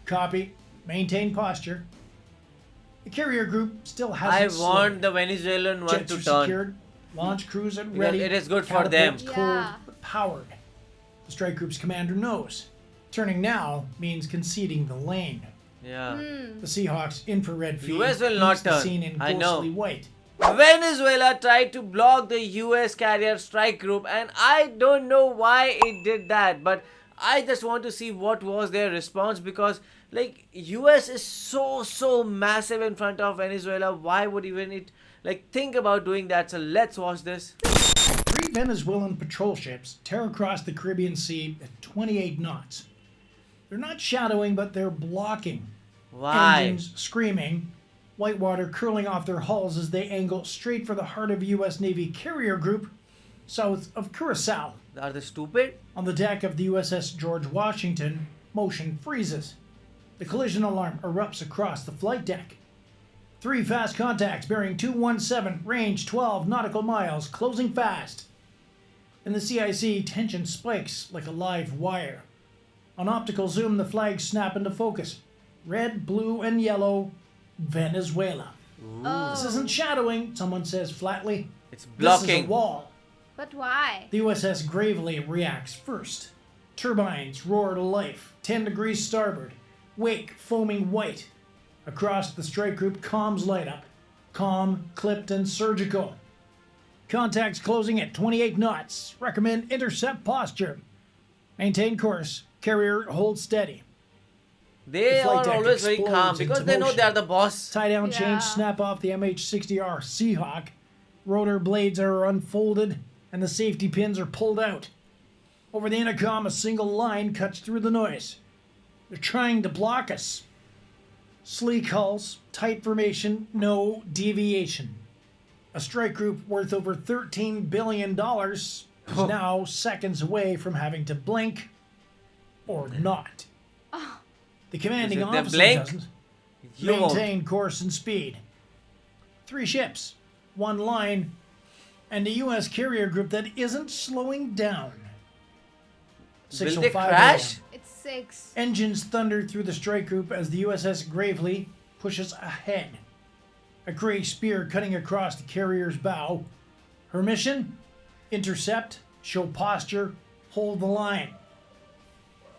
Copy. Maintain posture. The carrier group still hasn't I want the Venezuelan one Jets to are turn. secured. Launch crews at Because ready. it is good for them. Catapults cold Yeah. but powered. The strike group's commander knows. Turning now means conceding the lane. Yeah. The Seahawks' infrared feed US will paints not the turn. scene in I know. ghostly white. Venezuela tried to block the US carrier strike group, and I don't know why it did that, but I just want to see what was their response, because like US is so massive in front of Venezuela. Why would even it like think about doing that? So let's watch this. 3 Venezuelan patrol ships tear across the Caribbean Sea at 28 knots. They're not shadowing, but they're blocking. Why? Engines screaming, whitewater curling off their hulls as they angle straight for the heart of U.S. Navy carrier group south of Curacao. Are they stupid? On the deck of the USS George Washington, motion freezes. The collision alarm erupts across the flight deck. 3 fast contacts bearing 217, range 12 nautical miles, closing fast. In the CIC, tension spikes like a live wire. On optical zoom, the flags snap into focus. Red, blue, and yellow, Venezuela. This isn't shadowing, someone says flatly. It's This is blocking. a wall. But why? The USS Gravely reacts first. Turbines roar to life, 10 degrees starboard, wake foaming white. Across the strike group, comms light up. Calm, clipped, and surgical. Contacts closing at 28 knots. Recommend intercept posture. Maintain course. Carrier hold steady. They The flight are deck always very explodes calm into because they know motion. they are the boss. Tie down Yeah. chains snap off the MH-60R Seahawk. Rotor blades are unfolded and the safety pins are pulled out. Over the intercom, a single line cuts through the noise. They're trying to block us. Sleek hulls, tight formation, no deviation. A strike group worth over $13 billion is now seconds away from having to blink or not. The commanding If they officer blink, doesn't. You won't. Maintain course and speed. 3 ships, 1 line, and a U.S. carrier group that isn't slowing down. Will they 6:05 crash? a.m. It's 6. Engines thunder through the strike group as the USS Gravely pushes ahead. A gray spear cutting across the carrier's bow. Her mission? Intercept, show posture, hold the line.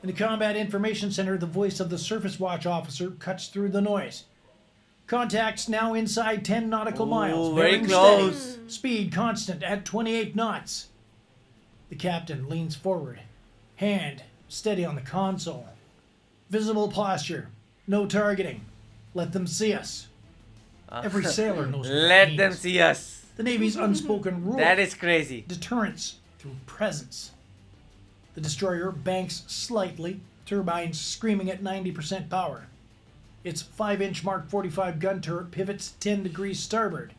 In the Combat Information Center, the voice of the Surface Watch officer cuts through the noise. Contacts now inside 10 nautical miles. very bearing close. steady. Speed constant at 28 knots. The captain leans forward, hand steady on the console. Visible posture, no targeting. Let them see us. Every sailor knows what that Let means. them see us. The Navy's unspoken rule. That is crazy. Deterrence through presence. The destroyer banks slightly, turbines screaming at 90% power. Its 5-inch Mark 45 gun turret pivots 10 degrees starboard.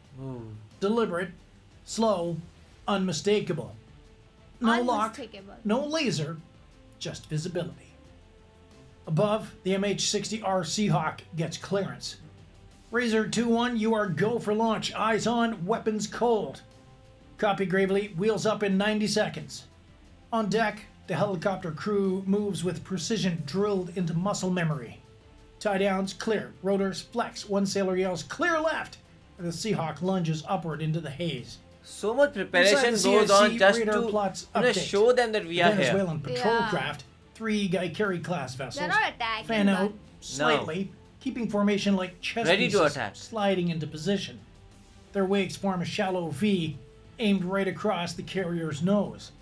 Deliberate, slow, unmistakable. No lock, Unmistakable. no laser, just visibility. Above, the MH-60R Seahawk gets clearance. Razor 2-1, you are go for launch. Eyes on, weapons cold. Copy Gravely, wheels up in 90 seconds. On deck, the helicopter crew moves with precision drilled into muscle memory. Tie downs clear, rotors flex. One sailor yells, "Clear left!" and the Seahawk lunges upward into the haze. So much preparation Inside the goes on CIC, just radar to plots know, update. show them that we are here. Venezuelan patrol Yeah. craft, 3 Guy-Carry class vessels, They're not attacking. fan out but- slightly, keeping formation like chess Ready to pieces, attack. sliding into position. Their wakes form a shallow V aimed right across the carrier's nose.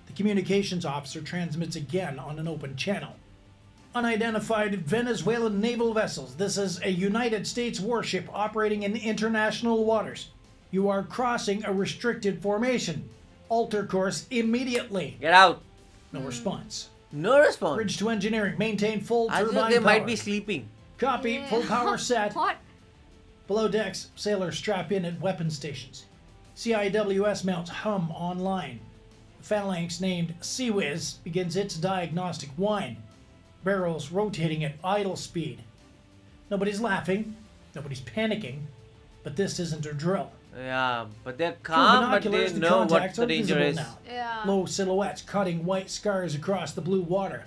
The communications officer transmits again on an open channel. Unidentified Venezuelan naval vessels. This is a United States warship operating in international waters. You are crossing a restricted formation. Alter course immediately. Get out. No response. No response. Bridge to engineering. Maintain full I turbine think they power. might be sleeping. Copy. Yeah. Full power set. What? Below decks, sailors strap in at weapon stations. CIWS mounts hum online. The phalanx named Seawiz begins its diagnostic whine. Barrels rotating at idle speed. Nobody's laughing. Nobody's panicking. But this isn't a drill. Yeah, but they're Through calm, but they binoculars, the know what contacts the are danger visible is. now. Yeah. Low silhouettes cutting white scars across the blue water.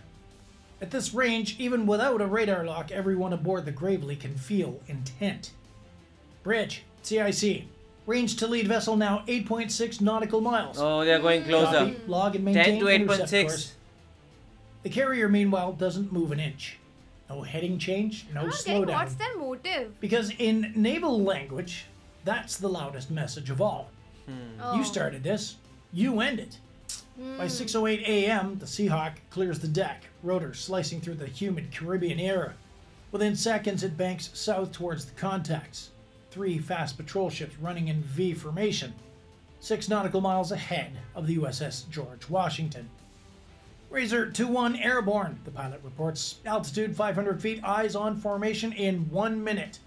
At this range, even without a radar lock, everyone aboard the Gravely can feel intent. Bridge, CIC. Range to lead vessel now 8.6 nautical miles. Oh, they're going closer. Copy, log and 10 maintain to intercept 8.6. course. The carrier, meanwhile, doesn't move an inch. No heading change, no slowdown. What's their motive? Because in naval language, that's the loudest message of all. Oh. You started this, you end it. By 6:08 a.m., the Seahawk clears the deck, rotor slicing through the humid Caribbean air. Within seconds, it banks south towards the contacts. 3 fast patrol ships running in V formation, 6 nautical miles ahead of the USS George Washington. Razor 2-1 airborne, the pilot reports. Altitude 500 feet, eyes on formation in 1 minute.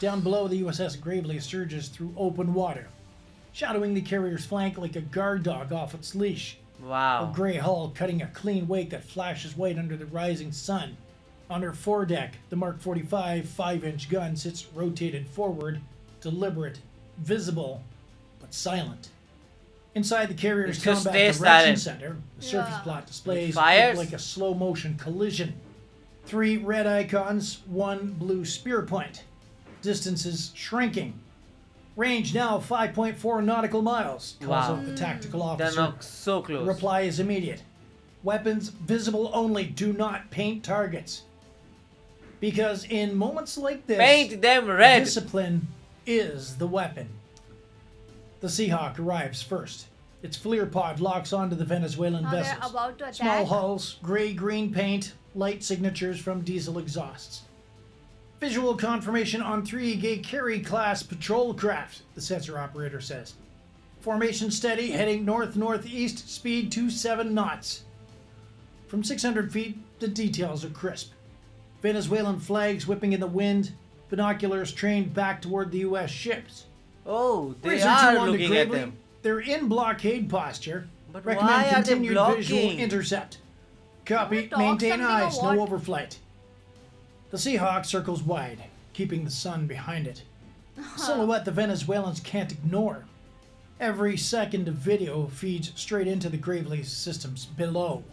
Down below, the USS Gravely surges through open water, shadowing the carrier's flank like a guard dog off its leash. A Wow. gray hull cutting a clean wake that flashes white under the rising sun. On her foredeck, the Mark 45 5-inch gun sits rotated forward, deliberate, visible, but silent. Inside the carrier's It just combat stays direction silent. center, the surface Yeah. plot displays It fires? look like a slow-motion collision. 3 red icons, 1 blue spear point. Distances shrinking. Range now 5.4 nautical miles, calls Wow. out the tactical They're officer. not so The close. reply is immediate. Weapons visible only. Do not paint targets. Because in moments like this, Paint them red. discipline is the weapon. The Seahawk arrives first. Its FLIR pod locks onto the Venezuelan Now they're vessels. about to attack. Small hulls, gray-green paint, light signatures from diesel exhausts. Visual confirmation on 3 Gay Carry-class patrol craft, the sensor operator says. Formation steady, heading north-northeast, speed 27 knots. From 600 feet, the details are crisp. Venezuelan flags whipping in the wind, binoculars trained back toward the U.S. ships. Oh, they Razor 2 are on the looking at Gravely, them. They're in blockade posture. But Recommend why are they continued visual blocking? intercept. Copy, Talk maintain something or eyes, no what? overflight. The Seahawk circles wide, keeping the sun behind it. Silhouette the Venezuelans can't ignore. Every second of video feeds straight into the Gravely's systems below.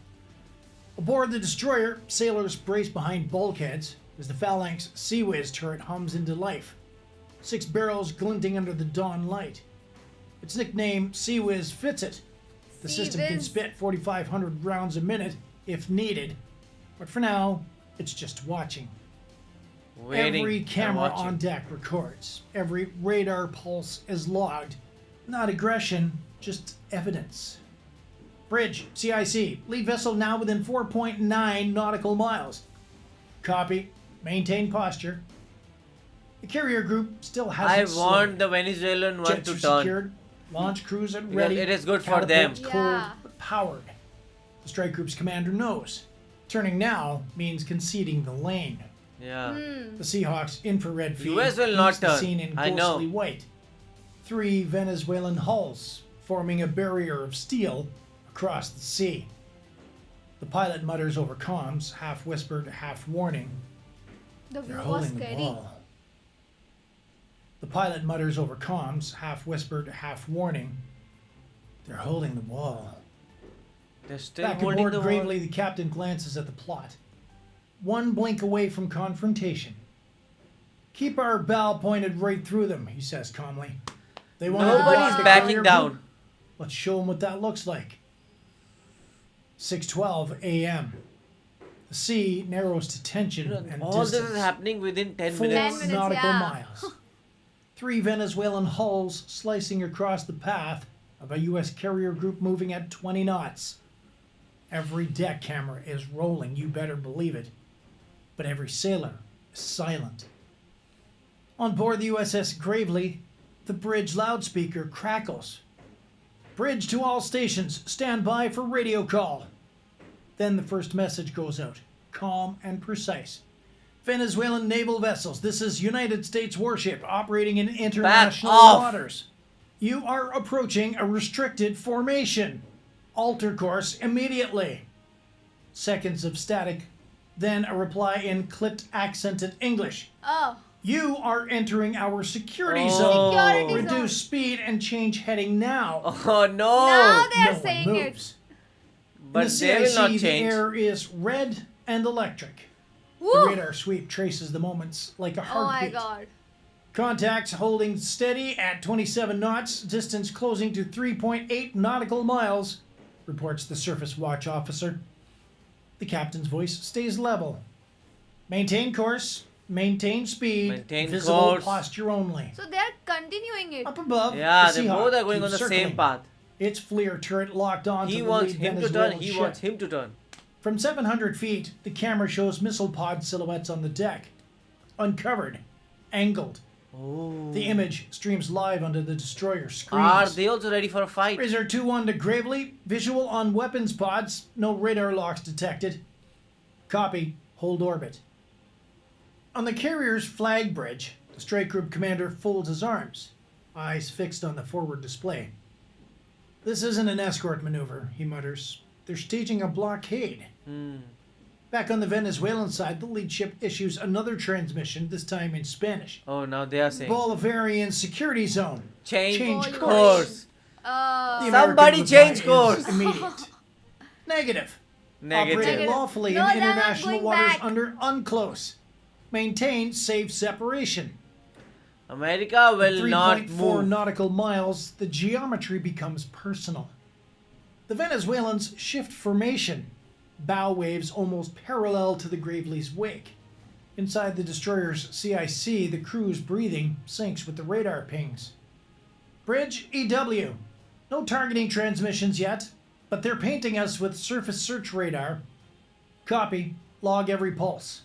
Aboard the destroyer, sailors brace behind bulkheads as the Phalanx Sea Whiz turret hums into life. 6 barrels glinting under the dawn light. Its nickname, Sea Whiz, fits it. The Sea system can Whiz. spit 4,500 rounds a minute if needed, but for now, it's just watching. Waiting Every and camera watching. on deck records. Every radar pulse is logged. Not aggression, just evidence. Bridge, CIC. Lead vessel now within 4.9 nautical miles. Copy. Maintain posture. The carrier group still I hasn't want the Venezuelan one Jets to are turn. secured. Launch crews at Because ready. it is good for them. Catapults cold Yeah. but powered. The strike group's commander knows. Turning now means conceding the lane. Yeah. The Seahawks' infrared feed US will paints not the turn. scene in I know. ghostly white. 3 Venezuelan hulls forming a barrier of steel across the sea. The pilot mutters over comms, half whispered, half warning. The They're view was holding the scary. wall. The pilot mutters over comms, half whispered, half warning. They're holding the wall. They're still Back holding aboard the wall. gravely, the captain glances at the plot. One blink away from confrontation. Keep our bow pointed right through them, he says calmly. They wanted to block Nobody's the backing carrier down. group. Let's show them what that looks like. 6:12 a.m. The sea narrows to tension and All this distance. is happening within 10 4 minutes. 10 minutes, nautical yeah. miles. 3 Venezuelan hulls slicing across the path of a U.S. carrier group moving at 20 knots. Every deck camera is rolling, you better believe it. But every sailor is silent. On board the USS Gravely, the bridge loudspeaker crackles. Bridge to all stations, stand by for radio call. Then the first message goes out, calm and precise. Venezuelan naval vessels, this is United States warship operating in international off. waters. You are approaching a restricted formation. Alter course immediately. Seconds of static, then a reply in clipped accented English. Oh. You are entering our security Oh. zone. Security Reduce zone. speed and change heading now. Oh no! Now they're No one saying it. moves. But In the they will CIC, not the change. air is red and electric. The Woo! radar sweep traces the moments like a Oh my heartbeat. god. Contacts holding steady at 27 knots, distance closing to 3.8 nautical miles, reports the Surface Watch officer. The captain's voice stays level. Maintain course, maintain speed, Maintain visible course. posture only. So they're continuing it. Up above, Yeah, the they Seahawk both are going keeps on the circling. same path. Its FLIR turret locked on He to the wants lead him to turn. Venezuelan He ship. wants him to turn. From 700 feet, the camera shows missile pod silhouettes on the deck. Uncovered, angled. Oh. The image streams live onto the destroyer screens. Are they also ready for a fight? Razor 2-1 to Gravely. Visual on weapons pods. No radar locks detected. Copy. Hold orbit. On the carrier's flag bridge, the strike group commander folds his arms, eyes fixed on the forward display. This isn't an escort maneuver, he mutters. They're staging a blockade. Back on the Venezuelan side, the lead ship issues another transmission, this time in Spanish. Oh, now they are saying. Bolivarian security zone. Change Course. course. The Uh, American Somebody reply change is course. Immediate. Negative. Negative. Operated Negative. lawfully No, in they're not international going waters back. under UNCLOS. Maintain safe separation. America will not 3.4 move. nautical miles, the geometry becomes personal. The Venezuelans shift formation. Bow waves almost parallel to the Gravely's wake. Inside the destroyer's CIC, the crew's breathing syncs with the radar pings. Bridge EW. No targeting transmissions yet, but they're painting us with surface search radar. Copy. Log every pulse.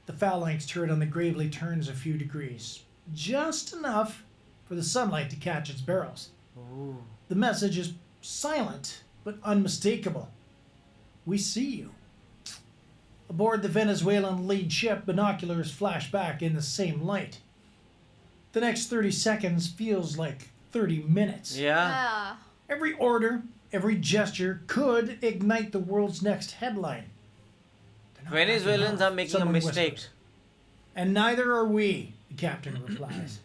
The phalanx turret on the Gravely turns a few degrees. Just enough for the sunlight to catch its barrels. The message is silent, but unmistakable. We see you. Aboard the Venezuelan lead ship, binoculars flash back in the same light. The next 30 seconds feels like 30 minutes. Yeah. yeah. Every order, every gesture could ignite the world's next headline. They're not Venezuelans backing off, are making a someone mistake. whispers. And neither are we, the captain replies.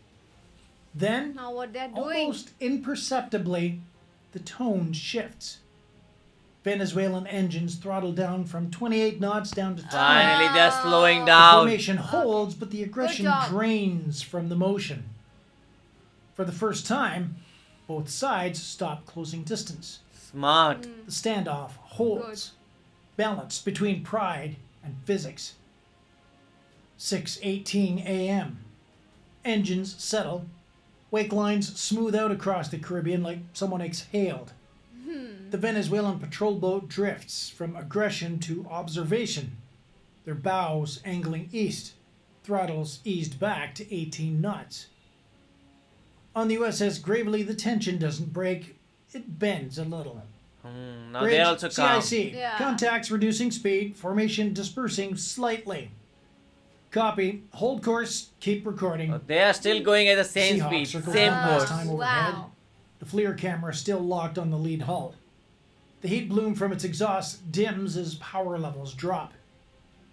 Then, Now what they're doing. almost imperceptibly, the tone shifts. Venezuelan engines throttle down from 28 knots down to 10. Finally, they're slowing The down. formation holds, but the aggression job. drains from the motion. For the first time, both sides stop closing distance. Smart. The standoff holds, balanced between pride and physics. 6:18 a.m. Engines settle. Wake lines smooth out across the Caribbean like someone exhaled. The Venezuelan patrol boat drifts from aggression to observation, their bows angling east, throttles eased back to 18 knots. On the USS Gravely, the tension doesn't break, it bends a little. Now Bridge, they're also calm. CIC. Yeah. Contacts reducing speed, formation dispersing slightly. Copy. Hold course, keep recording. They are still going at the same Seahawks speed, circle same around last course. time overhead. Wow. The FLIR camera still locked on the lead hull. The heat bloom from its exhaust dims as power levels drop.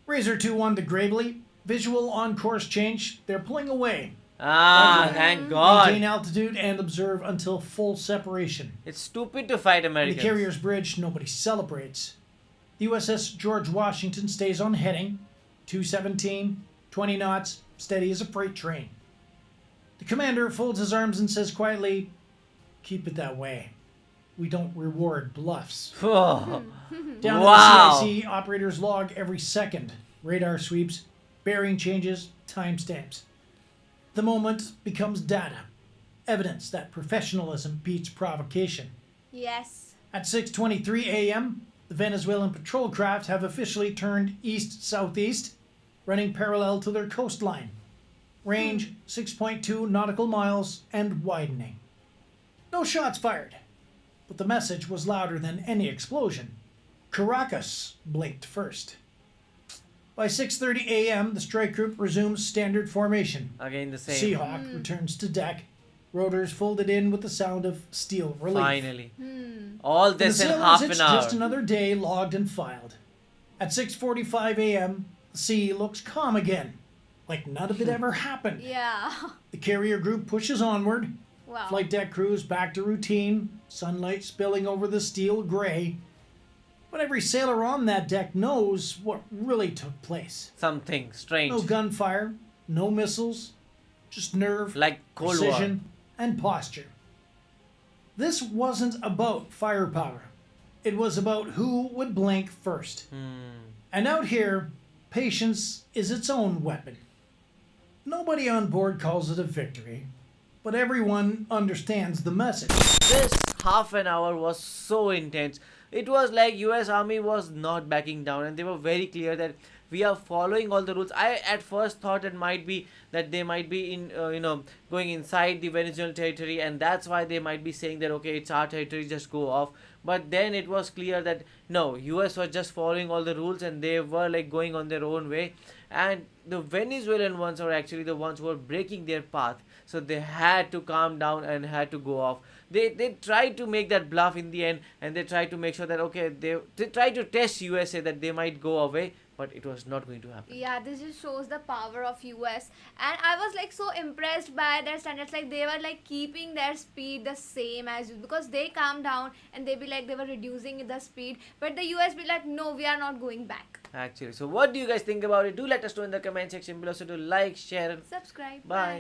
Razor 2-1 to Gravely. Visual on course change. They're pulling away. Ah, Okay. thank Maintain God. altitude and observe until full separation. It's stupid to fight On the Americans. carrier's bridge, nobody celebrates. The USS George Washington stays on heading. 217, 20 knots, steady as a freight train. The commander folds his arms and says quietly, "Keep it that way. We don't reward bluffs." Oh, Down Wow. in the CIC, operators log every second. Radar sweeps, bearing changes, timestamps. The moment becomes data. Evidence that professionalism beats provocation. Yes. At 6:23 a.m., the Venezuelan patrol craft have officially turned east-southeast, running parallel to their coastline. Range 6.2 nautical miles and widening. No shots fired, but the message was louder than any explosion. Caracas blinked first. By 6:30 a.m., the strike group resumes standard formation. again the same. Seahawk returns to deck, rotors folded in with the sound of steel relief. Finally. All For this the in sailors, half it's an hour. just another day logged and filed. At 6:45 a.m., the sea looks calm again, like none of it ever happened. Yeah. The carrier group pushes onward. Wow. Flight deck crews back to routine, sunlight spilling over the steel gray. But every sailor on that deck knows what really took place. Something strange. No gunfire, no missiles, just nerve, Like Cold War. precision, and posture. This wasn't about firepower. It was about who would blink first. And out here, patience is its own weapon. Nobody on board calls it a victory, but everyone understands the message. This half an hour was so intense. It was like US Army was not backing down, and they were very clear that we are following all the rules. I at first thought it might be that they might be in going inside the Venezuelan territory, and that's why they might be saying that okay, it's our territory, just go off. But then it was clear that no, US was just following all the rules, and they were like going on their own way, and the Venezuelan ones are actually the ones who were breaking their path. So they had to calm down and had to go off. They tried to make that bluff in the end, and they tried to make sure that okay, they tried to test USA that they might go away, but it was not going to happen. Yeah, this just shows the power of US, and I was like so impressed by their standards. Like they were like keeping their speed the same as you, because they calm down and they be like they were reducing the speed, but the US be like no, we are not going back. Actually, so what do you guys think about it? Do let us know in the comment section below. So do like, share, and Subscribe. bye.